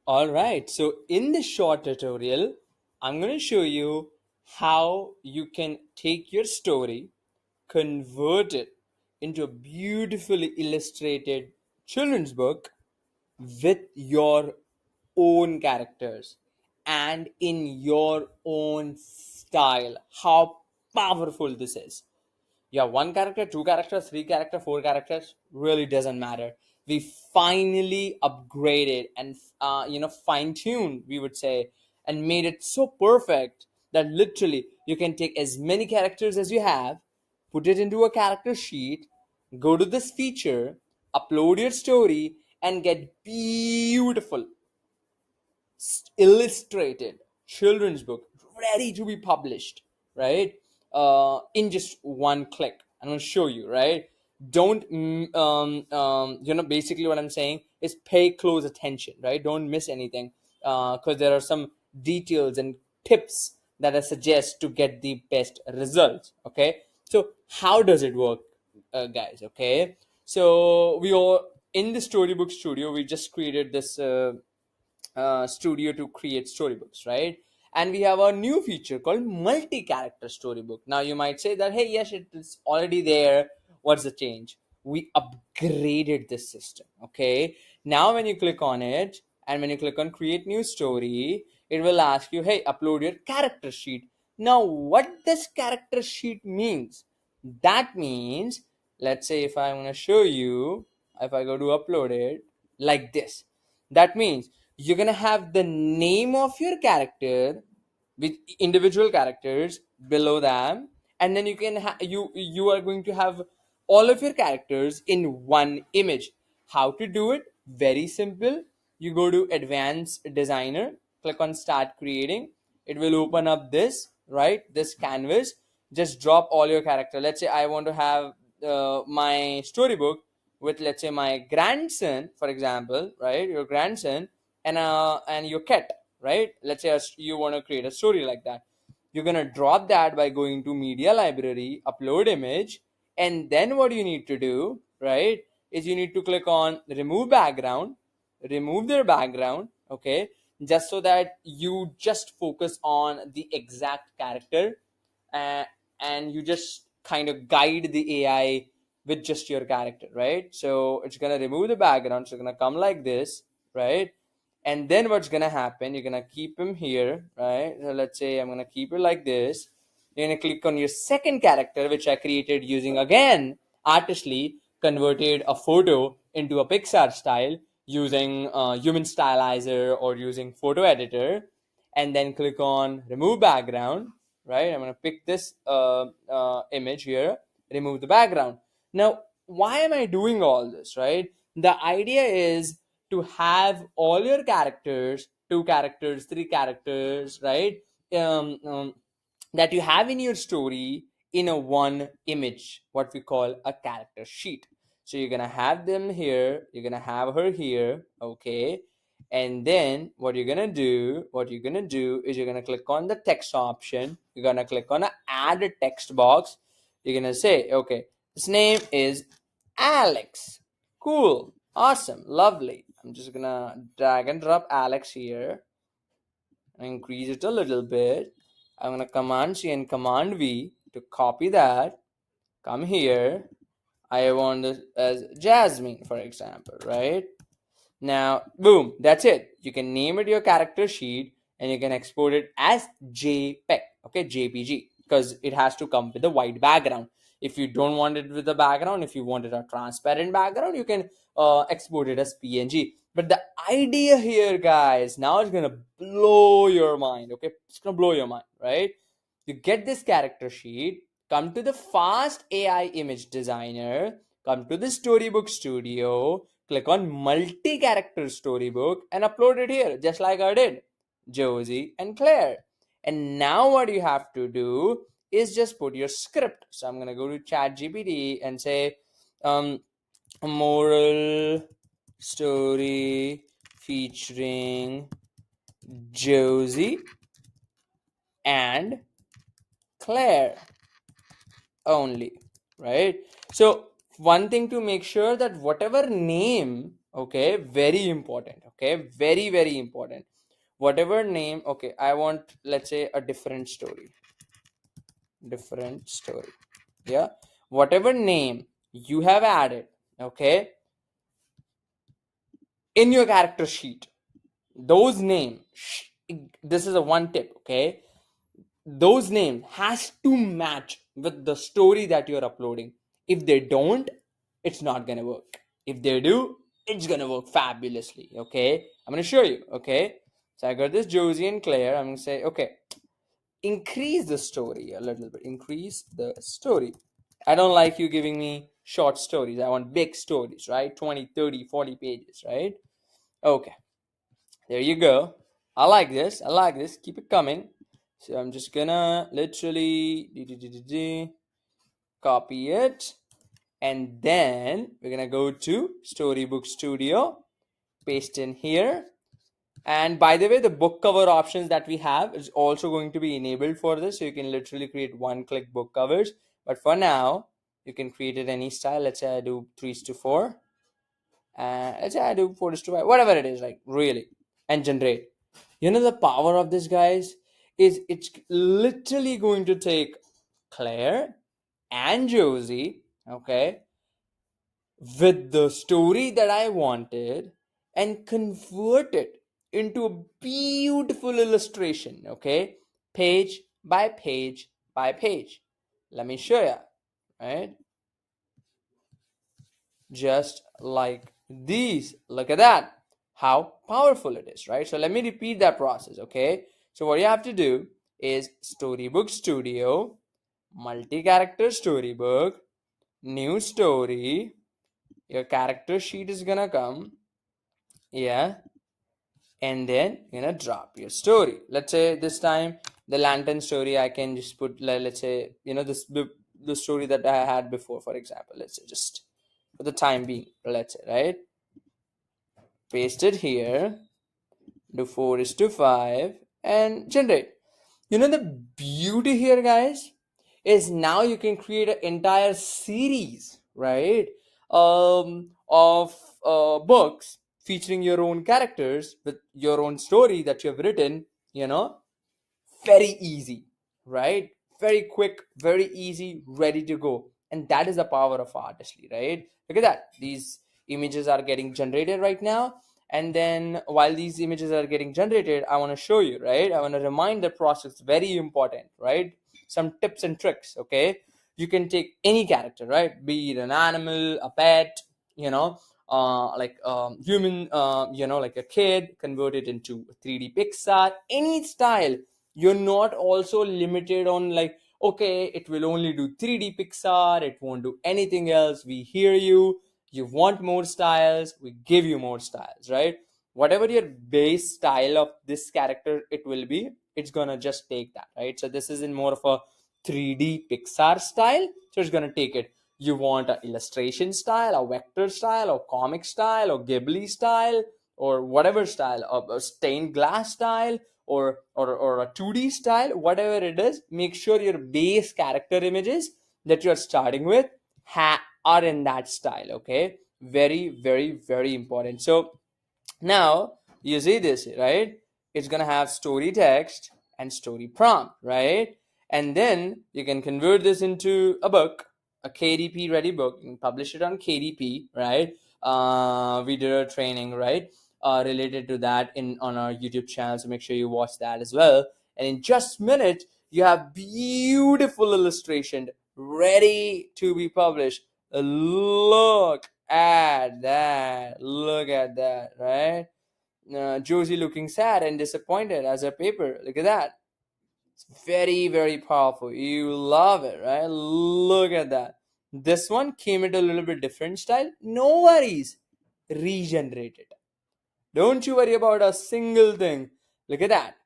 Alright, so in this short tutorial, I'm going to show you how you can take your story, convert it into a beautifully illustrated children's book with your own characters and in your own style. How powerful this is. Yeah, one character, two characters, three characters, four characters, really doesn't matter. We finally upgraded and fine-tuned, we would say, and made it so perfect that literally you can take as many characters as you have, put it into a character sheet, go to this feature, upload your story, and get beautiful illustrated children's book ready to be published, right? In just one click. I'm going to show you, right? Don't basically what I'm saying is pay close attention, right? Don't miss anything, because there are some details and tips that I suggest to get the best results. Okay, so how does it work, guys? Okay, so we all in the Storybook studio, we just created this studio to create storybooks, right? And we have a new feature called multi-character storybook. Now you might say that, hey, yes, it is already there. What's the change? We upgraded this system. Okay. Now when you click on it and when you click on create new story, it will ask you, hey, upload your character sheet. Now what this character sheet means? That means, let's say if I'm going to show you, if I go to upload it like this, that means you're gonna have the name of your character with individual characters below them, and then you are going to have all of your characters in one image. How to do it? Very simple. You go to advanced designer, click on start creating. It will open up this, right, this canvas. Just drop all your character. Let's say I want to have my storybook with, let's say, my grandson, for example, right, your grandson, and your cat, right? Let's say you want to create a story like that. You're gonna drop that by going to media library, upload image, and then what you need to do, right, is you need to click on remove background, remove their background, okay, just so that you just focus on the exact character, uh, and you just kind of guide the AI with just your character, right? So it's gonna remove the background, so it's gonna come like this, right? And then what's gonna happen, you're gonna keep him here, right? So let's say I'm gonna keep it like this. You're gonna click on your second character, which I created using, again, Artistly, converted a photo into a Pixar style using human stylizer or using photo editor, and then click on remove background, right? I'm gonna pick this image here, remove the background. Now why am I doing all this, right? The idea is to have all your characters, two characters, three characters, right, um, um, that you have in your story in a one image, what we call a character sheet. So you're gonna have them here, you're gonna have her here, okay, and then what you're gonna do is you're gonna click on the text option, you're gonna click on a add a text box. You're gonna say, okay, his name is Alex. Cool, awesome, lovely. I'm just gonna drag and drop Alex here, increase it a little bit. I'm gonna command C and command V to copy that, come here. I want this as Jasmine, for example, right? Now, boom, that's it. You can name it your character sheet and you can export it as JPEG, okay, JPG, because it has to come with a white background. If you don't want it with a background, if you want it a transparent background, you can export it as PNG. But the idea here, guys, now it's gonna blow your mind, okay? It's gonna blow your mind, right? You get this character sheet, come to the fast AI image designer, come to the Storybook Studio, click on multi-character storybook and upload it here, just like I did, Josie and Claire. And now what you have to do is just put your script. So I'm gonna go to ChatGPT and say, a moral story featuring Josie and Claire only, right? So one thing to make sure that whatever name, okay, very important, Okay, very, very important. Whatever name, okay, I want, let's say, a different story. Different story. Yeah. Whatever name you have added, okay, in your character sheet, those name, this is a one tip, okay, those name has to match with the story that you're uploading. If they don't, it's not gonna work. If they do, it's gonna work fabulously. Okay, I'm gonna show you. Okay, so I got this Josie and Claire. I'm gonna say, okay, increase the story a little bit. Increase the story. I don't like you giving me short stories. I want big stories, right? 20, 30, 40 pages, right? Okay, there you go. I like this. I like this. Keep it coming. So I'm just gonna literally copy it, and then we're gonna go to Storybook Studio, paste in here. And by the way, the book cover options that we have is also going to be enabled for this, so you can literally create one-click book covers. But for now, you can create it any style. Let's say I do 3:4, and let's say I do 4:5, whatever it is, like really, and generate. You know the power of this, guys, is it's literally going to take Claire and Josie, okay, with the story that I wanted, and convert it into a beautiful illustration, okay, page by page by page. Let me show you, right? Just like these. Look at that. How powerful it is, right? So let me repeat that process, okay? So what you have to do is Storybook Studio, multi-character storybook, new story, your character sheet is gonna come, yeah, and then you're gonna drop your story. Let's say this time the lantern story, I can just put, let's say, this the story that I had before, for example. Let's say, just for the time being, let's say, right, paste it here, do 4:5, and generate. The beauty here, guys, is now you can create an entire series, right, of books featuring your own characters with your own story that you have written, very easy, right? Very quick, very easy, ready to go. And that is the power of Artistly, right? Look at that. These images are getting generated right now. And then while these images are getting generated, I want to show you, right? I want to remind the process, very important, right? Some tips and tricks, okay? You can take any character, right? Be it an animal, a pet, like human, like a kid, convert it into 3D Pixar, any style. You're not also limited on, like, okay, it will only do 3D Pixar, it won't do anything else. We hear you. You want more styles, we give you more styles, right? Whatever your base style of this character it will be, it's gonna just take that, right? So this is in more of a 3D Pixar style, so it's gonna take it. You want an illustration style, a vector style, or comic style, or Ghibli style, or whatever style, of a stained glass style, or a 2D style, whatever it is, make sure your base character images that you're starting with are in that style, okay? Very, very, very important. So now you see this, right? It's gonna have story text and story prompt, right? And then you can convert this into a book, a KDP ready book. You can publish it on KDP, right? We did a training, right, related to that on our YouTube channel, so make sure you watch that as well. And in just a minute, you have beautiful illustration ready to be published. Look at that. Look at that, right? Josie looking sad and disappointed as a paper. Look at that. It's very, very powerful. You love it, right? Look at that. This one came at a little bit different style. No worries. Regenerate it. Don't you worry about a single thing. Look at that.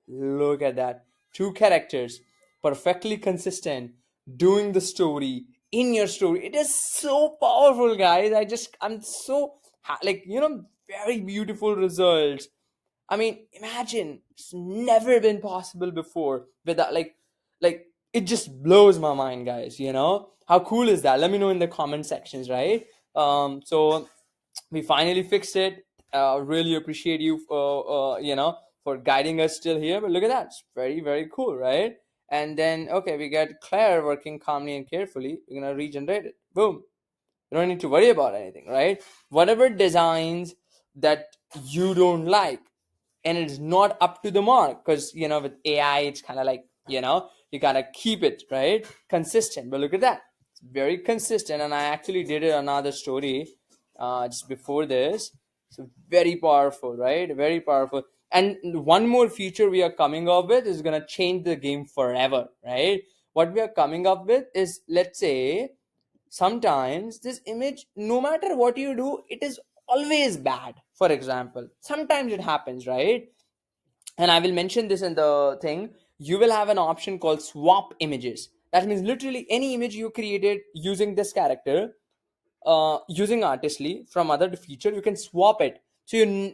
Look at that. Two characters, perfectly consistent, doing the story in your story. It is so powerful, guys. I'm so, very beautiful results. I mean, imagine, it's never been possible before without, like, it just blows my mind, guys. How cool is that? Let me know in the comment sections, right? So we finally fixed it. Really appreciate you for for guiding us still here. But look at that, it's very very cool, right? And then okay, we got Claire working calmly and carefully. We're gonna regenerate it. Boom. You don't need to worry about anything, right? Whatever designs that you don't like and it's not up to the mark, because with AI it's kind of like you gotta keep it right consistent. But look at that, it's very consistent. And I actually did another story just before this. So very powerful, right? Very powerful. And one more feature we are coming up with is gonna change the game forever, right? What we are coming up with is, let's say, sometimes this image, no matter what you do, it is always bad. For example, sometimes it happens, right? And I will mention this in the thing. You will have an option called swap images. That means literally any image you created using this character, using Artistly from other feature, you can swap it. So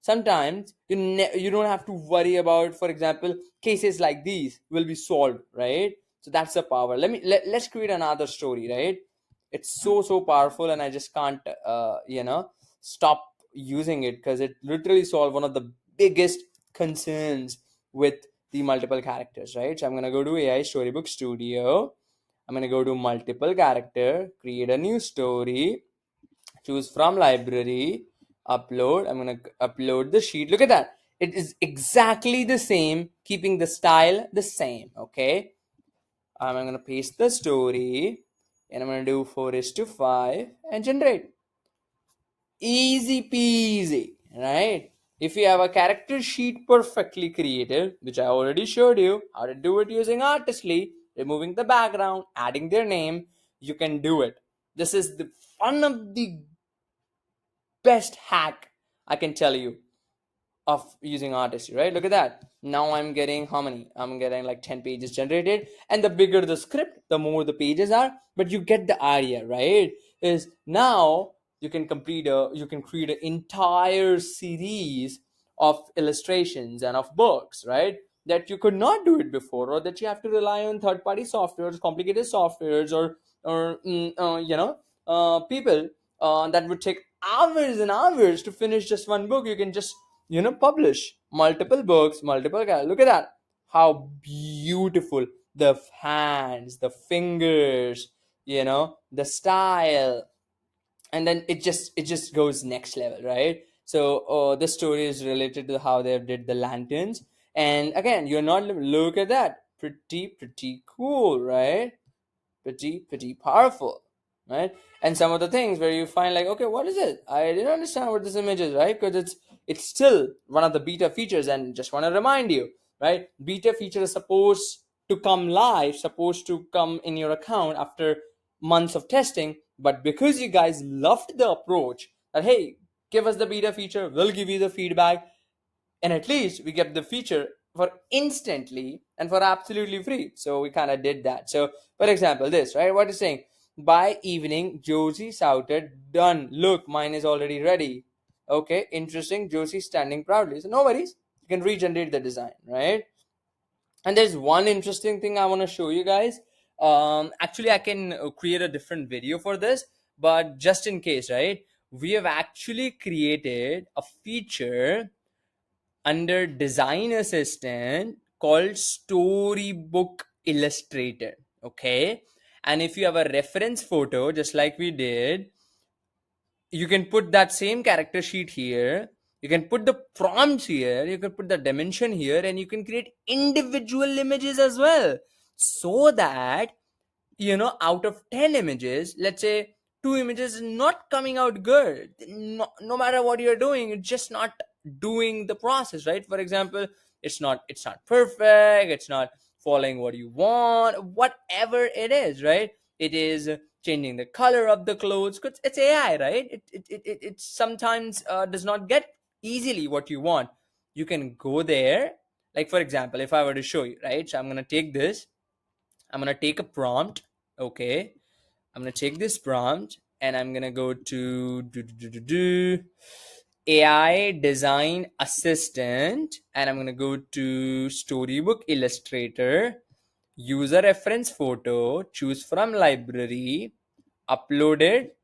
sometimes you don't have to worry about, for example, cases like these will be solved, right? So that's the power. Let's create another story, right? It's so powerful, and I just can't stop using it because it literally solved one of the biggest concerns with the multiple characters, right? So I'm gonna go to AI Storybook Studio. I'm gonna go to multiple character, create a new story, choose from library, upload. I'm gonna upload the sheet. Look at that. It is exactly the same, keeping the style the same. Okay. I'm gonna paste the story, and I'm gonna do 4:5 and generate. Easy peasy, right? If you have a character sheet perfectly created, which I already showed you how to do it using Artistly, removing the background, adding their name, you can do it. This is the one of the best hack I can tell you of using Artistry, right? Look at that. Now I'm getting how many? I'm getting like 10 pages generated. And the bigger the script, the more the pages are. But you get the idea, right? Is now you can create an entire series of illustrations and of books, right? That you could not do it before, or that you have to rely on third-party softwares, complicated softwares, or people that would take hours and hours to finish just one book. You can just publish multiple books, look at that, how beautiful the hands, the fingers, the style. And then it just goes next level, right? So the story is related to how they did the lanterns. And again, you're not, look at that, pretty cool, right? Pretty powerful, right? And some of the things where you find like, okay, what is it? I didn't understand what this image is, right? Because it's still one of the beta features. And just want to remind you, right, beta feature is supposed to come live, supposed to come in your account after months of testing. But because you guys loved the approach that, hey, give us the beta feature, we'll give you the feedback, and at least we get the feature for instantly and for absolutely free. So we kind of did that. So for example, this, right, what is saying, by evening Josie shouted, done, look, mine is already ready. Okay, interesting. Josie standing proudly. So no worries, you can regenerate the design, right? And there's one interesting thing I want to show you guys. Actually I can create a different video for this, but just in case, right, we have actually created a feature under design assistant called Storybook Illustrator. Okay, and if you have a reference photo just like we did, you can put that same character sheet here, you can put the prompts here, you can put the dimension here, and you can create individual images as well. So that out of 10 images, let's say 2 images not coming out good, no matter what you're doing, it's just not doing the process, right? For example, it's not perfect, it's not following what you want, whatever it is, right? It is changing the color of the clothes, because it's AI, right? It sometimes does not get easily what you want. You can go there, like for example, if I were to show you, right? So I'm going to take this, I'm going to take a prompt. Okay, I'm going to take this prompt, and I'm going to go to AI design assistant, and I'm going to go to Storybook Illustrator, user reference photo, choose from library, upload it,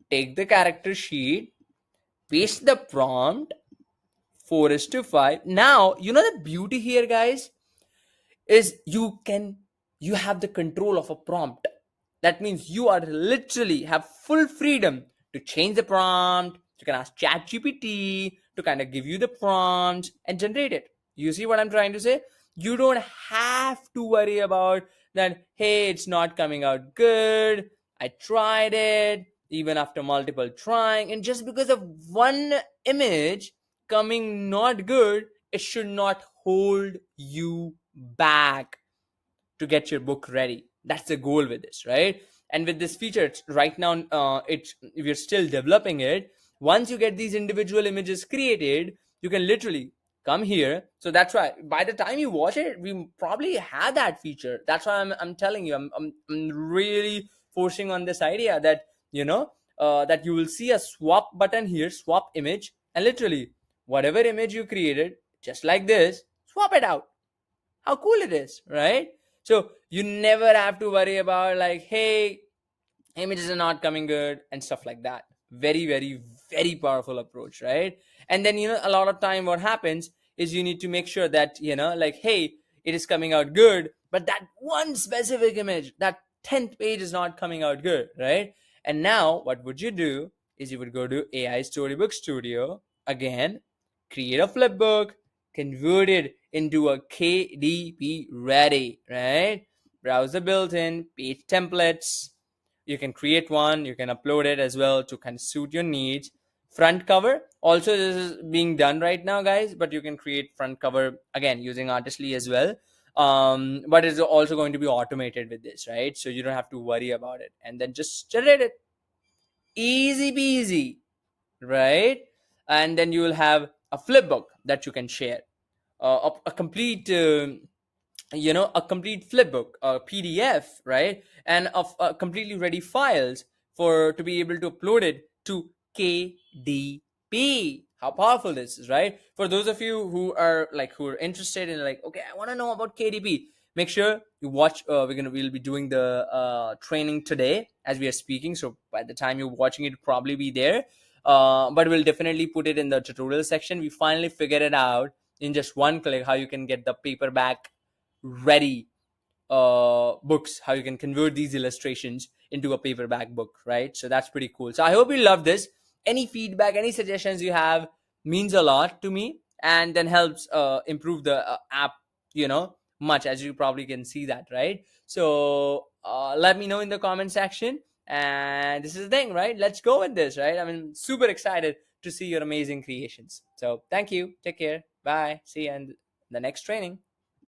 take the character sheet, paste the prompt, 4:5. Now, the beauty here, guys, is you have the control of a prompt. That means you are literally have full freedom to change the prompt. You can ask ChatGPT to kind of give you the prompt and generate it. You see what I'm trying to say? You don't have to worry about that. Hey, it's not coming out good. I tried it even after multiple trying, and just because of one image coming not good, it should not hold you back to get your book ready. That's the goal with this, right? And with this feature, right now, we're still developing it. Once you get these individual images created, you can literally come here. So that's why by the time you watch it, we probably have that feature. That's why I'm telling you, I'm really forcing on this idea that that you will see a swap button here, swap image, and literally whatever image you created, just like this, swap it out. How cool it is, right? So you never have to worry about like, hey, images are not coming good and stuff like that. Very, very, very powerful approach, right? And then a lot of time what happens is you need to make sure that like, hey, it is coming out good, but that one specific image, that 10th page is not coming out good, right? And now what would you do is you would go to AI Storybook Studio again, create a flipbook, convert it into a KDP ready, right? Browse the built-in page templates. You can create one, you can upload it as well to kind of suit your needs. Front cover, also this is being done right now, guys, but you can create front cover again using Artistly as well. But it's also going to be automated with this, right? So you don't have to worry about it, and then just generate it. Easy peasy, right? And then you will have a flipbook that you can share, a complete a complete flipbook, a PDF, right? And of completely ready files for to be able to upload it to KDP. How powerful this is, right? For those of you who are interested in like, okay, I want to know about KDP, make sure you watch. We'll be doing the training today as we are speaking. So by the time you're watching it, it'll probably be there. But we'll definitely put it in the tutorial section. We finally figured it out in just one click how you can get the paperback ready books, how you can convert these illustrations into a paperback book, right? So that's pretty cool. So I hope you love this. Any feedback, any suggestions you have means a lot to me, and then helps improve the app much, as you probably can see that, right? So let me know in the comment section. And this is the thing, right? Let's go with this, right? I mean, super excited to see your amazing creations. So thank you, take care, bye, see you in the next training.